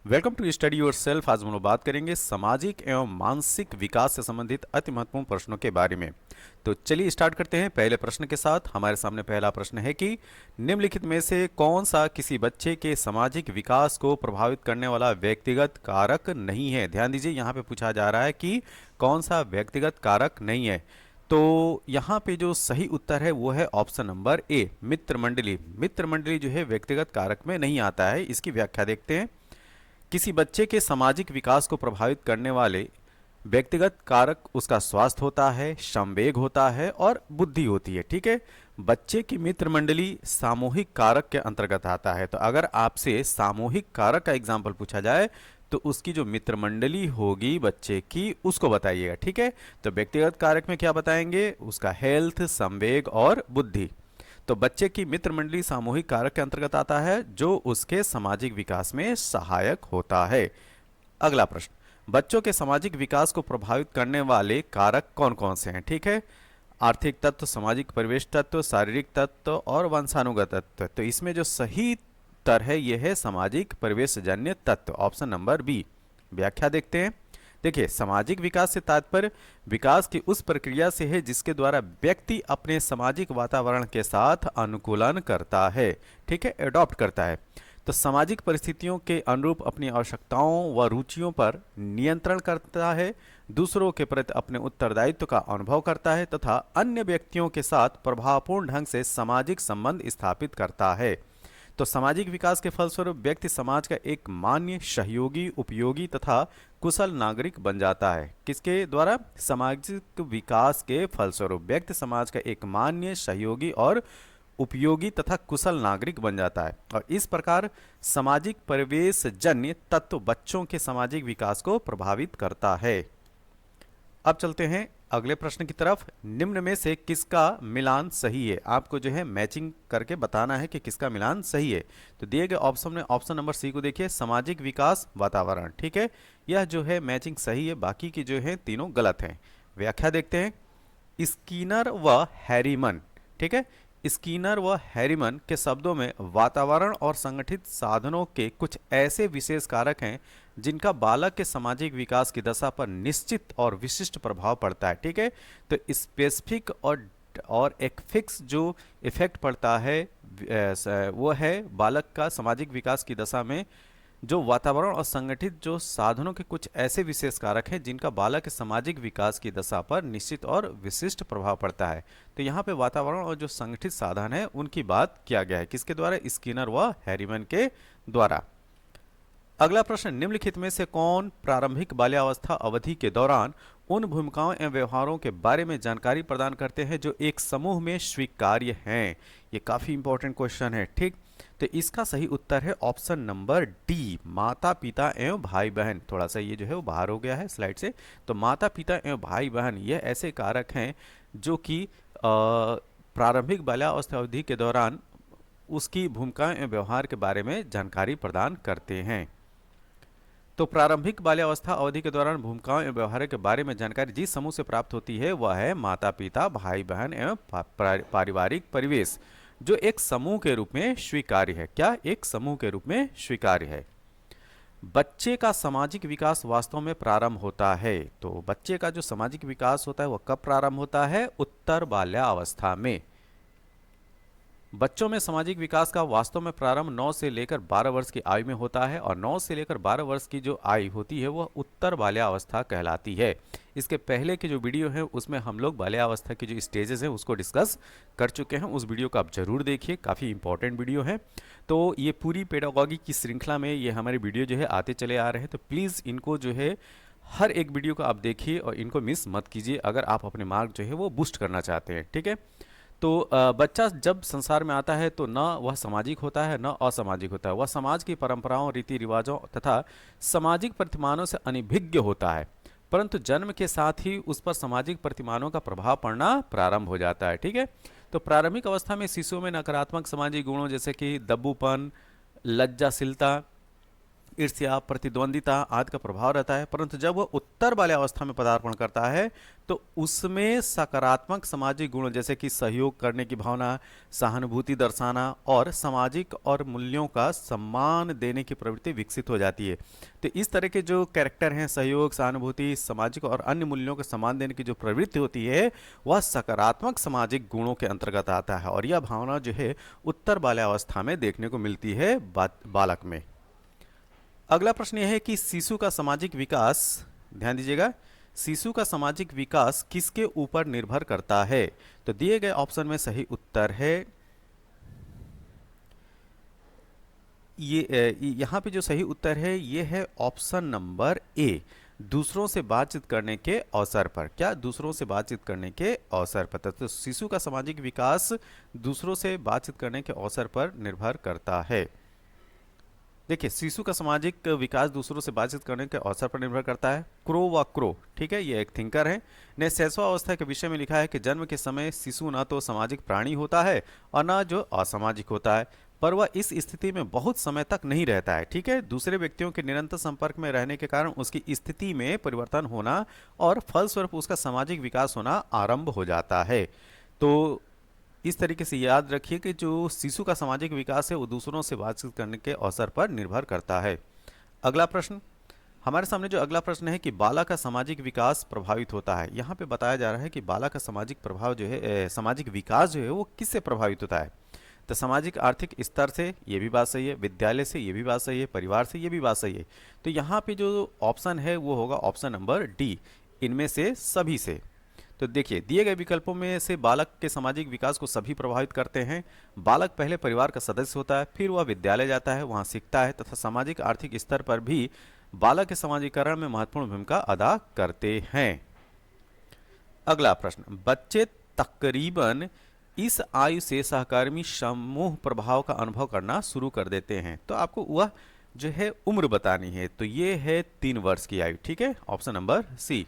Welcome to study yourself. आज हम लोग बात करेंगे सामाजिक एवं मानसिक विकास से संबंधित अति महत्वपूर्ण प्रश्नों के बारे में। तो चलिए स्टार्ट करते हैं पहले प्रश्न के साथ। हमारे सामने पहला प्रश्न है कि निम्नलिखित में से कौन सा किसी बच्चे के सामाजिक विकास को प्रभावित करने वाला व्यक्तिगत कारक नहीं है। ध्यान दीजिए, यहाँ पे पूछा जा रहा है कि कौन सा व्यक्तिगत कारक नहीं है। तो यहाँ पे जो सही उत्तर है वो है ऑप्शन नंबर ए, मित्र मंडली। मित्र मंडली जो है व्यक्तिगत कारक में नहीं आता है। इसकी व्याख्या देखते हैं। किसी बच्चे के सामाजिक विकास को प्रभावित करने वाले व्यक्तिगत कारक उसका स्वास्थ्य होता है, संवेग होता है और बुद्धि होती है। ठीक है, बच्चे की मित्र मंडली सामूहिक कारक के अंतर्गत आता है। तो अगर आपसे सामूहिक कारक का एग्जाम्पल पूछा जाए तो उसकी जो मित्र मंडली होगी बच्चे की उसको बताइएगा। ठीक है, तो व्यक्तिगत कारक में क्या बताएंगे? उसका हेल्थ, संवेग और बुद्धि। तो बच्चे की मित्र मंडली सामूहिक कारक के अंतर्गत आता है जो उसके सामाजिक विकास में सहायक होता है। अगला प्रश्न, बच्चों के सामाजिक विकास को प्रभावित करने वाले कारक कौन कौन से हैं? ठीक है, आर्थिक तत्व, सामाजिक परिवेश तत्व, शारीरिक तत्व और वंशानुगत तत्व। तो इसमें जो सही उत्तर है यह है सामाजिक परिवेशजन्य तत्व, ऑप्शन नंबर बी। व्याख्या देखते हैं। देखिए, सामाजिक विकास से तात्पर्य विकास की उस प्रक्रिया से है जिसके द्वारा व्यक्ति अपने सामाजिक वातावरण के साथ अनुकूलन करता है। ठीक है, एडॉप्ट करता है। तो सामाजिक परिस्थितियों के अनुरूप अपनी आवश्यकताओं व रुचियों पर नियंत्रण करता है, दूसरों के प्रति अपने उत्तरदायित्व का अनुभव करता है तथा अन्य व्यक्तियों के साथ प्रभावपूर्ण ढंग से सामाजिक संबंध स्थापित करता है। तो सामाजिक विकास के फलस्वरूप व्यक्ति समाज का एक मान्य, सहयोगी, उपयोगी तथा कुशल नागरिक बन जाता है। किसके द्वारा? सामाजिक विकास के फलस्वरूप व्यक्ति समाज का एक मान्य, सहयोगी और उपयोगी तथा कुशल नागरिक बन जाता है और इस प्रकार सामाजिक परिवेश जन्य तत्व बच्चों के सामाजिक विकास को प्रभावित करता है। अब चलते हैं अगले प्रश्न की तरफ। निम्न में से किसका मिलान सही है? आपको जो है मैचिंग करके बताना है कि किसका मिलान सही है। तो दिए गए ऑप्शन में ऑप्शन नंबर सी को देखिए, सामाजिक विकास, वातावरण। ठीक है, यह जो है मैचिंग सही है, बाकी की जो है तीनों गलत हैं। व्याख्या देखते हैं। स्कीनर व हैरीमन, ठीक है, स्कीनर व हैरीमन के शब्दों में वातावरण और संगठित साधनों के कुछ ऐसे विशेष कारक हैं जिनका बालक के सामाजिक विकास की दशा पर निश्चित और विशिष्ट प्रभाव पड़ता है। ठीक है, तो स्पेसिफिक और एक फिक्स जो इफेक्ट पड़ता है वो है बालक का सामाजिक विकास की दशा में जो वातावरण और संगठित जो साधनों के कुछ ऐसे विशेष कारक हैं जिनका बालक के सामाजिक विकास की दशा पर निश्चित और विशिष्ट प्रभाव पड़ता है। तो यहाँ पे वातावरण और जो संगठित साधन है उनकी बात किया गया है। किसके द्वारा? स्किनर व हैरीमन के द्वारा। अगला प्रश्न, निम्नलिखित में से कौन प्रारंभिक बाल्यावस्था अवधि के दौरान उन भूमिकाओं एवं व्यवहारों के बारे में जानकारी प्रदान करते हैं जो एक समूह में स्वीकार्य हैं? ये काफी इंपॉर्टेंट क्वेश्चन है। ठीक, तो इसका सही उत्तर है ऑप्शन नंबर डी, माता पिता एवं भाई बहन। थोड़ा सा ये जो है वो बाहर हो गया है स्लाइड से। तो माता पिता एवं भाई बहन ये ऐसे कारक हैं जो कि प्रारंभिक बाल्यावस्था अवधि के दौरान उसकी भूमिका एवं व्यवहार के बारे में जानकारी प्रदान करते हैं। तो प्रारंभिक बाल्यावस्था अवधि के दौरान भूमिकाओं एवं व्यवहार के बारे में जानकारी जिस समूह से प्राप्त होती है वह है माता पिता, भाई बहन एवं पारिवारिक परिवेश, जो एक समूह के रूप में स्वीकार्य है। क्या? एक समूह के रूप में स्वीकार्य है। बच्चे का सामाजिक विकास वास्तव में प्रारंभ होता है। तो बच्चे का जो सामाजिक विकास होता है वह कब प्रारंभ होता है? उत्तर बाल्यावस्था में। बच्चों में सामाजिक विकास का वास्तव में प्रारंभ 9 से लेकर 12 वर्ष की आयु में होता है और 9 से लेकर 12 वर्ष की जो आयु होती है वह उत्तर बाल्यावस्था कहलाती है। इसके पहले के जो वीडियो है उसमें हम लोग बाल्यावस्था की जो स्टेजेस हैं उसको डिस्कस कर चुके हैं। उस वीडियो को आप जरूर देखिए, काफ़ी इंपॉर्टेंट वीडियो है। तो ये पूरी पेडागॉजी की श्रृंखला में ये हमारे वीडियो जो है आते चले आ रहे हैं। तो प्लीज़ इनको जो है हर एक वीडियो को आप देखिए और इनको मिस मत कीजिए अगर आप अपने मार्क जो है वो बूस्ट करना चाहते हैं। ठीक है, तो बच्चा जब संसार में आता है तो न वह सामाजिक होता है न असामाजिक होता है। वह समाज की परंपराओं, रीति रिवाजों तथा सामाजिक प्रतिमानों से अनभिज्ञ होता है, परंतु जन्म के साथ ही उस पर सामाजिक प्रतिमानों का प्रभाव पड़ना प्रारंभ हो जाता है। ठीक है, तो प्रारंभिक अवस्था में शिशुओं में नकारात्मक सामाजिक गुणों जैसे कि दब्बूपन, लज्जाशीलता, ईर्ष्या, प्रतिद्वंदिता आदि का प्रभाव रहता है, परंतु जब वह उत्तर वाले अवस्था में पदार्पण करता है तो उसमें सकारात्मक सामाजिक गुण जैसे कि सहयोग करने की भावना, सहानुभूति दर्शाना और सामाजिक और मूल्यों का सम्मान देने की प्रवृत्ति विकसित हो जाती है। तो इस तरह के जो कैरेक्टर हैं, सहयोग, सहानुभूति, सामाजिक और अन्य मूल्यों का सम्मान देने की जो प्रवृत्ति होती है वह सकारात्मक सामाजिक गुणों के अंतर्गत आता है और यह भावना जो है उत्तर बाल्यावस्था में देखने को मिलती है बालक में। अगला प्रश्न यह है कि शिशु का सामाजिक विकास, ध्यान दीजिएगा, शिशु का सामाजिक विकास किसके ऊपर निर्भर करता है? तो दिए गए ऑप्शन में सही उत्तर है यहाँ पे जो सही उत्तर है ये है ऑप्शन नंबर ए, दूसरों से बातचीत करने के अवसर पर। क्या? दूसरों से बातचीत करने के अवसर पर। तो शिशु का सामाजिक विकास दूसरों से बातचीत करने के अवसर पर निर्भर करता है। देखिए, शिशु का सामाजिक विकास दूसरों से बातचीत करने के अवसर पर निर्भर करता है। क्रो, ठीक है, ये एक थिंकर है, ने शैशवावस्था के विषय में लिखा है कि जन्म के समय शिशु न तो सामाजिक प्राणी होता है और न जो असामाजिक होता है, पर वह इस स्थिति में बहुत समय तक नहीं रहता है। ठीक है, दूसरे व्यक्तियों के निरंतर संपर्क में रहने के कारण उसकी स्थिति में परिवर्तन होना और फलस्वरूप उसका सामाजिक विकास होना आरंभ हो जाता है। तो इस तरीके से याद रखिए कि जो शिशु का सामाजिक विकास है वो दूसरों से बातचीत करने के अवसर पर निर्भर करता है। अगला प्रश्न, हमारे सामने जो अगला प्रश्न है कि बालक का सामाजिक विकास प्रभावित होता है। यहाँ पे बताया जा रहा है कि बालक का सामाजिक प्रभाव जो है सामाजिक विकास जो है वो किससे प्रभावित होता है? तो सामाजिक आर्थिक स्तर से, ये भी बात सही है, विद्यालय से, ये भी बात सही है, परिवार से, ये भी बात सही है। तो यहाँ पे जो ऑप्शन है वो होगा ऑप्शन नंबर डी, इनमें से सभी से। तो देखिए, दिए गए विकल्पों में से बालक के सामाजिक विकास को सभी प्रभावित करते हैं। बालक पहले परिवार का सदस्य होता है, फिर वह विद्यालय जाता है, वहाँ सीखता है तथा सामाजिक आर्थिक स्तर पर भी बालक के सामाजिकरण में महत्वपूर्ण भूमिका अदा करते हैं। अगला प्रश्न, बच्चे तकरीबन इस आयु से सहकर्मी समूह प्रभाव का अनुभव करना शुरू कर देते हैं। तो आपको वह जो है उम्र बतानी है, तो ये है 3 वर्ष की आयु। ठीक है, ऑप्शन नंबर सी।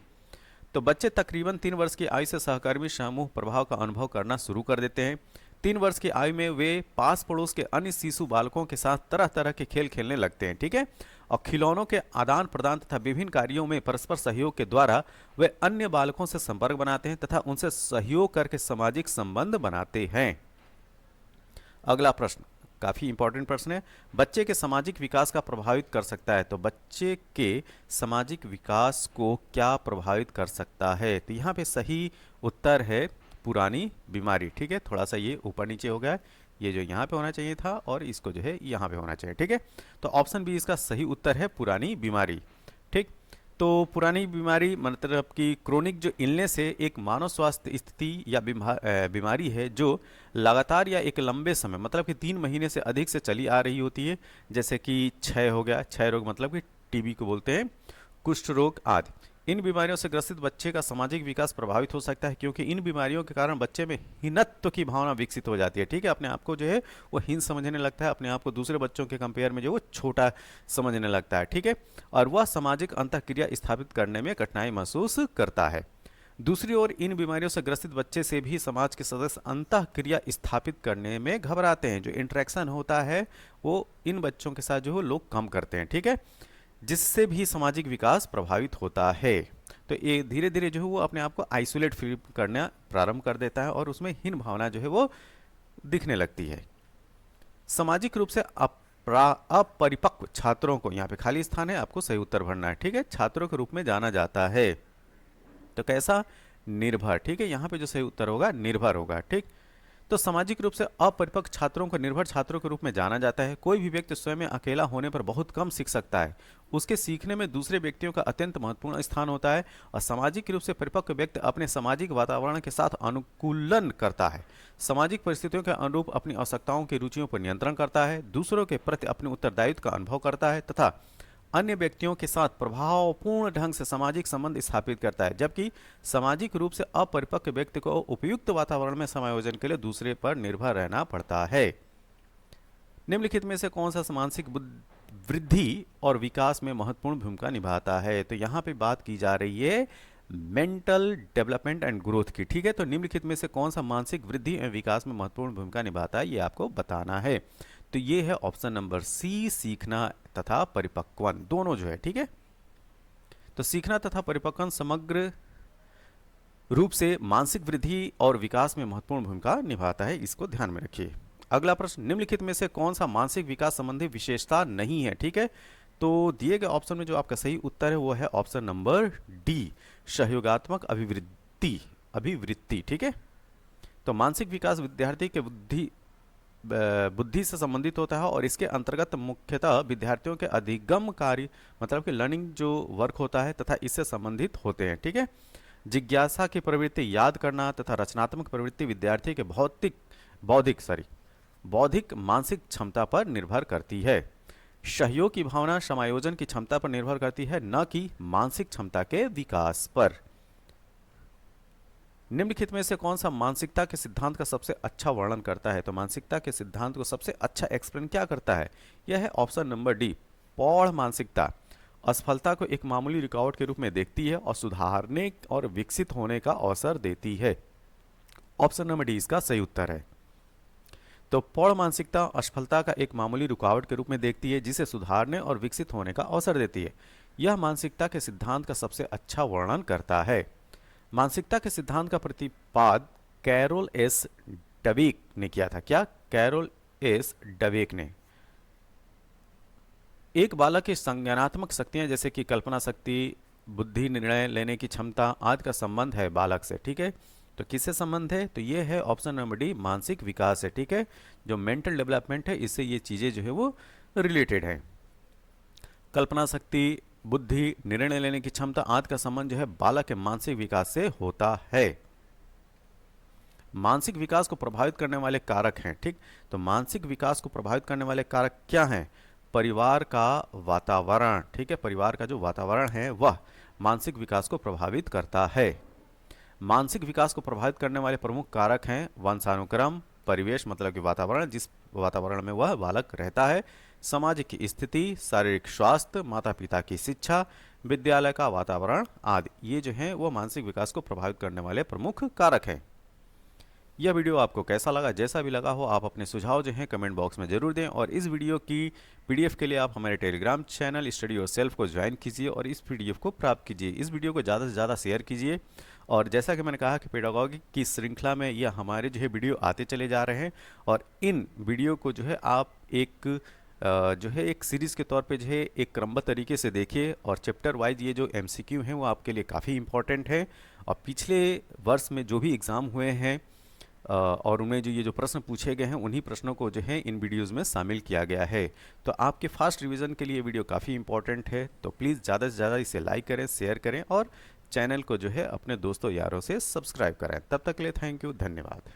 तो बच्चे तकरीबन 3 वर्ष की आयु से सहकर्मी समूह प्रभाव का अनुभव करना शुरू कर देते हैं। 3 वर्ष की आयु में वे पास पड़ोस के अन्य शिशु बालकों के साथ तरह तरह के खेल खेलने लगते हैं। ठीक है, और खिलौनों के आदान प्रदान तथा विभिन्न कार्यों में परस्पर सहयोग के द्वारा वे अन्य बालकों से संपर्क बनाते हैं तथा उनसे सहयोग करके सामाजिक संबंध बनाते हैं। अगला प्रश्न काफी इंपॉर्टेंट प्रश्न है, बच्चे के सामाजिक विकास का प्रभावित कर सकता है। तो बच्चे के सामाजिक विकास को क्या प्रभावित कर सकता है? तो यहाँ पे सही उत्तर है पुरानी बीमारी। ठीक है, थोड़ा सा ये ऊपर नीचे हो गया है, ये जो यहाँ पे होना चाहिए था और इसको जो है यहाँ पे होना चाहिए। ठीक है, तो ऑप्शन बी इसका सही उत्तर है पुरानी बीमारी। ठीक, तो पुरानी बीमारी मतलब कि क्रोनिक जो इलनेस है, एक मानव स्वास्थ्य स्थिति या बीमारी है जो लगातार या एक लंबे समय मतलब कि 3 महीने से अधिक से चली आ रही होती है, जैसे कि क्षय हो गया, क्षय रोग मतलब कि टीबी को बोलते हैं, कुष्ठ रोग आदि। इन बीमारियों से ग्रसित बच्चे का सामाजिक विकास प्रभावित हो सकता है क्योंकि इन बीमारियों के कारण बच्चे में हीनत्व की भावना विकसित हो जाती है। ठीक है, अपने आप को जो है वो हीन समझने लगता है, अपने आप को दूसरे बच्चों के कंपेयर में जो वो छोटा समझने लगता है। ठीक है, और वह सामाजिक अंतःक्रिया स्थापित करने में कठिनाई महसूस करता है। दूसरी ओर इन बीमारियों से ग्रसित बच्चे से भी समाज के सदस्य अंतःक्रिया स्थापित करने में घबराते हैं। जो इंटरेक्शन होता है वो इन बच्चों के साथ जो है लोग कम करते हैं। ठीक है, जिससे भी सामाजिक विकास प्रभावित होता है। तो ये धीरे धीरे जो है वो अपने आप को आइसोलेट फील करना प्रारंभ कर देता है और उसमें हीन भावना जो है वो दिखने लगती है। सामाजिक रूप से अपरिपक्व छात्रों को, यहाँ पे खाली स्थान है, आपको सही उत्तर भरना है। ठीक है, छात्रों के रूप में जाना जाता है। तो कैसा? निर्भर। ठीक है, यहाँ पे जो सही उत्तर होगा निर्भर होगा। ठीक, तो सामाजिक रूप से अपरिपक्व छात्रों को निर्भर छात्रों के रूप में जाना जाता है। कोई भी व्यक्ति स्वयं में अकेला होने पर बहुत कम सीख सकता है। उसके सीखने में दूसरे व्यक्तियों का अत्यंत महत्वपूर्ण स्थान होता है और सामाजिक रूप से परिपक्व व्यक्ति अपने सामाजिक वातावरण के साथ अनुकूलन करता है, सामाजिक परिस्थितियों के अनुरूप अपनी आवश्यकताओं की रुचियों पर नियंत्रण करता है, दूसरों के प्रति अपने उत्तरदायित्व का अनुभव करता है तथा अन्य व्यक्तियों के साथ प्रभावपूर्ण ढंग से सामाजिक संबंध स्थापित करता है। जबकि सामाजिक रूप से अपरिपक्व व्यक्ति को उपयुक्त वातावरण में समायोजन के लिए दूसरे पर निर्भर रहना पड़ता है। निम्नलिखित में से कौन सा मानसिक वृद्धि और विकास में महत्वपूर्ण भूमिका निभाता है? तो यहाँ पे बात की जा रही है मेंटल डेवलपमेंट एंड ग्रोथ की। ठीक है, तो निम्नलिखित में से कौन सा मानसिक वृद्धि एवं विकास में महत्वपूर्ण भूमिका निभाता है, ये आपको बताना है। तो ये है ऑप्शन नंबर सी, सीखना तथा परिपक्वन दोनों जो है, ठीक है। तो सीखना तथा परिपक्वन समग्र रूप से मानसिक वृद्धि और विकास में महत्वपूर्ण भूमिका निभाता है, इसको ध्यान में रखिए। अगला प्रश्न, निम्नलिखित में से कौन सा मानसिक विकास संबंधी विशेषता नहीं है, ठीक है। तो दिए गए ऑप्शन में जो आपका सही उत्तर है वो है ऑप्शन नंबर डी, सहयोगात्मक अभिवृत्ति, ठीक है। तो मानसिक विकास विद्यार्थी के बुद्धि से संबंधित होता है और इसके अंतर्गत मुख्यतः विद्यार्थियों के अधिगम कार्य मतलब कि लर्निंग जो वर्क होता है तथा इससे संबंधित होते हैं, ठीक है। जिज्ञासा की प्रवृत्ति, याद करना तथा रचनात्मक प्रवृत्ति विद्यार्थी के बौद्धिक मानसिक क्षमता पर निर्भर करती है। सहयोग की भावना समायोजन की क्षमता पर निर्भर करती है, न कि मानसिक क्षमता के विकास पर। निम्नलिखित में से कौन सा मानसिकता के सिद्धांत का सबसे अच्छा वर्णन करता है? तो मानसिकता के सिद्धांत को सबसे अच्छा एक्सप्लेन क्या करता है? यह है ऑप्शन नंबर डी, पौड़ मानसिकता। असफलता को एक मामूली रुकावट के रूप में देखती है और सुधारने और विकसित होने का अवसर देती है। ऑप्शन नंबर डी इसका सही उत्तर है। तो पौड़ मानसिकता असफलता का एक मामूली रुकावट के रूप में देखती है जिसे सुधारने और विकसित होने का अवसर देती है। यह मानसिकता के सिद्धांत का सबसे अच्छा वर्णन करता है। मानसिकता के सिद्धांत का प्रतिपाद कैरोल एस डवेक ने किया था। क्या? कैरोल एस डवेक ने। एक बालक की संज्ञानात्मक शक्तियां जैसे कि कल्पना शक्ति, बुद्धि, निर्णय लेने की क्षमता आदि का संबंध है बालक से, ठीक है। तो किससे संबंध है? तो ये है ऑप्शन नंबर डी, मानसिक विकास है, ठीक है। जो मेंटल डेवलपमेंट है इससे ये चीजें जो है वो रिलेटेड है। कल्पना शक्ति, बुद्धि, निर्णय लेने की क्षमता आदि का संबंध जो है बालक के मानसिक विकास से होता है। मानसिक विकास को प्रभावित करने वाले कारक हैं, ठीक। तो मानसिक विकास को प्रभावित करने वाले कारक क्या हैं? परिवार का वातावरण, ठीक है। परिवार का जो वातावरण है वह मानसिक विकास को प्रभावित करता है। मानसिक विकास को प्रभावित करने वाले प्रमुख कारक हैं वंशानुक्रम, परिवेश मतलब कि वातावरण, जिस वातावरण में वह बालक रहता है, समाज की स्थिति, शारीरिक स्वास्थ्य, माता पिता की शिक्षा, विद्यालय का वातावरण आदि, ये जो है वो मानसिक विकास को प्रभावित करने वाले प्रमुख कारक हैं। यह वीडियो आपको कैसा लगा? जैसा भी लगा हो आप अपने सुझाव जो हैं कमेंट बॉक्स में जरूर दें और इस वीडियो की पीडीएफ के लिए आप हमारे टेलीग्राम चैनल स्टडी योरसेल्फ को ज्वाइन कीजिए और इस पीडीएफ को प्राप्त कीजिए। इस वीडियो को ज़्यादा से ज़्यादा शेयर कीजिए और जैसा कि मैंने कहा कि पेडागॉजी की श्रृंखला में यह हमारे जो है वीडियो आते चले जा रहे हैं और इन वीडियो को जो है आप एक सीरीज़ के तौर पे जो है एक क्रमबद्ध तरीके से देखिए और चैप्टर वाइज ये जो एमसीक्यू हैं वो आपके लिए काफ़ी इंपॉर्टेंट है और पिछले वर्ष में जो भी एग्ज़ाम हुए हैं और उनमें जो ये जो प्रश्न पूछे गए हैं उन्हीं प्रश्नों को जो है इन वीडियोज़ में शामिल किया गया है। तो आपके फास्ट रिवीजन के लिए वीडियो काफ़ी इंपॉर्टेंट है, तो प्लीज़ ज़्यादा से ज़्यादा इसे लाइक करें, शेयर करें और चैनल को जो है अपने दोस्तों यारों से सब्सक्राइब करें। तब तक के लिए थैंक यू, धन्यवाद।